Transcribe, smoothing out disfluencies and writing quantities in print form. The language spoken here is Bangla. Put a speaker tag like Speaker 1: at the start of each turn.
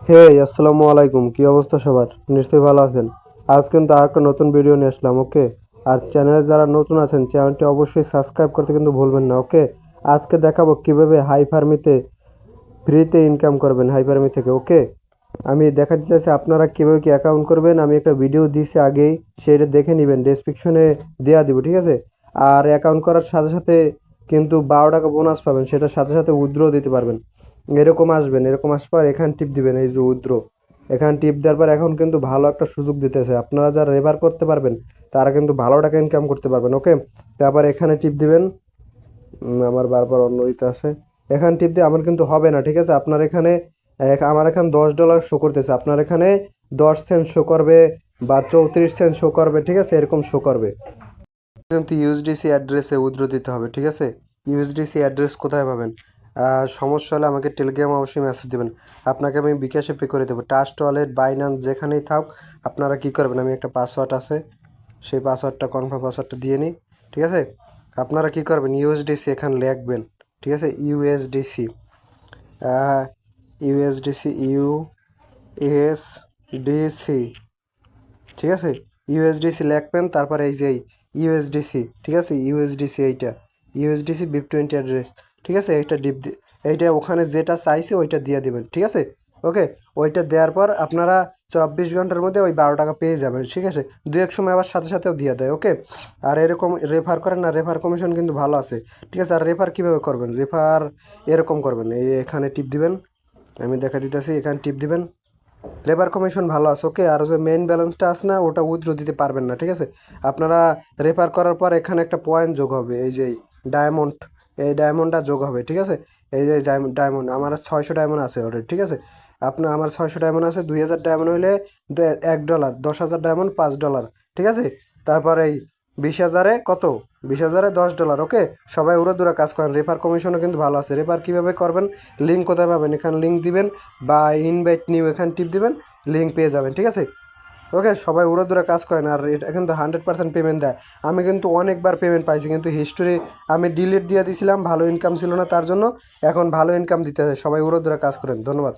Speaker 1: হে আসসালামু আলাইকুম, কি অবস্থা সবার? নিশ্চয়ই ভালো আছেন। আজ কিন্তু আর একটা নতুন ভিডিও নিয়ে আসলাম, ওকে। আর চ্যানেলে যারা নতুন আছেন চ্যানেলটি অবশ্যই সাবস্ক্রাইব করতে কিন্তু ভুলবেন না, ওকে। আজকে দেখাবো কিভাবে হাই ফার্মিতে ফ্রিতে ইনকাম করবেন হাই ফার্মি থেকে, ওকে। আমি দেখা দিতেছি আপনারা কিভাবে কি অ্যাকাউন্ট করবেন, আমি একটা ভিডিও দিয়েছি আগেই, সেইটা দেখে নেবেন, ডেসক্রিপশনে দেওয়া দিব, ঠিক আছে। আর অ্যাকাউন্ট করার সাথে সাথে কিন্তু 12 টাকা বোনাস পাবেন, সেটার সাথে সাথে উইথড্র দিতে পারবেন। এরকম আসবেন, এরকম আসবার পর এখানে টিপ দিবেন, এই যে উইথড্র। এখানে টিপ দেওয়ার পর এখন কিন্তু ভালো একটা সুযোগ দিতেছে, আপনারা যারা রেফার করতে পারবেন তারা কিন্তু ভালো টাকা ইনকাম করতে পারবেন, ওকে। তারপর এখানে টিপ দিবেন। আমার বারবার অন্য দিতে আসে। এখানে টিপ দিয়ে আমার কিন্তু হবে না, ঠিক আছে। আপনার এখানে আমার এখানে $10 শো করতেছে, আপনার এখানে 10 সেন্ট শো করবে বা 34 সেন্ট শো করবে, ঠিক আছে, এরকম শো করবে। কিন্তু ইউএসডিসি অ্যাড্রেসে উইথড্র দিতে হবে, ঠিক আছে। ইউএসডিসি অ্যাড্রেস কোথায় পাবেন? সমস্যা হলে আমাকে টেলিগ্রাম অবশ্যই মেসেজ দেবেন, আপনাকে আমি বিকাশে পে করে দেবো। ট্রাস্ট ওয়ালেট, বাইন্যান্স যেখানেই থাক, আপনারা কি করবেন, আমি একটা পাসওয়ার্ড আছে, সেই পাসওয়ার্ডটা কনফার্ম পাসওয়ার্ডটা দিয়ে নিই, ঠিক আছে। আপনারা কি করবেন, ইউএসডিসি এখানে লিখবেন, ঠিক আছে। ইউএসডিসি, ইউএসডিসি, ইউএসডিসি, ঠিক আছে। ইউএসডিসি লিখবেন, তারপর এই যে ইউএসডিসি, ঠিক আছে, ইউএসডিসি এইটা, ইউএসডিসি BIP20 অ্যাড্রেস, ঠিক আছে। এইটা এইটা ওখানে যেটা চাইছে ওইটা দিয়ে দিবেন, ঠিক আছে, ওকে। ওইটা দেওয়ার পর আপনারা 24 ঘন্টার মধ্যে ওই 12 টাকা পেয়ে যাবেন, ঠিক আছে। দু এক সময় আবার সাথে সাথেও দিয়ে দেয়, ওকে। আর এরকম রেফার করেন না, রেফার কমিশন কিন্তু ভালো আছে, ঠিক আছে। আর রেফার কীভাবে করবেন, রেফার এরকম করবেন, এই এখানে টিপ দিবেন, আমি দেখা দিতেছি, এখানে টিপ দিবেন। লেবার কমিশন ভালো আছে, ওকে। আর যে মেইন ব্যালেন্সটা আছে না, ওটা উইথড্র দিতে পারবেন না, ঠিক আছে। আপনারা রেফার করার পর এখানে একটা পয়েন্ট যোগ হবে, এই যে ডায়মন্ড, এই ডায়মন্ডটা যোগ হবে, ঠিক আছে। এই যে ডায়মন্ড আমার 600 ডায়মন্ড আছে অলরেডি, ঠিক আছে। আপনার আমার 600 ডায়মন্ড আছে, 2000 ডায়মন্ড হইলে $1, 10,000 ডায়মন্ড $5, ঠিক আছে। তারপর এই 20,000-এ কত, 20,000-এ $10, ওকে। সবাই উড়াদুরা কাজ করেন, রেফার কমিশনও কিন্তু ভালো আছে। রেফার কীভাবে করবেন, লিঙ্ক কোথায় পাবেন, এখানে লিঙ্ক দিবেন, বা ইনভাইট নিউ এখানে টিপ দিবেন, লিঙ্ক পেয়ে যাবেন, ঠিক আছে, ওকে। সবাই উড়াদুরা কাজ করেন, আর এটা কিন্তু 100% পেমেন্ট দেয়। আমি কিন্তু অনেকবার পেমেন্ট পাইছি, কিন্তু হিস্টোরি আমি ডিলিট দিয়ে দিয়েছিলাম, ভালো ইনকাম ছিল না তার জন্য। এখন ভালো ইনকাম দিতে হয়, সবাই উড়াদুরা কাজ করেন, ধন্যবাদ।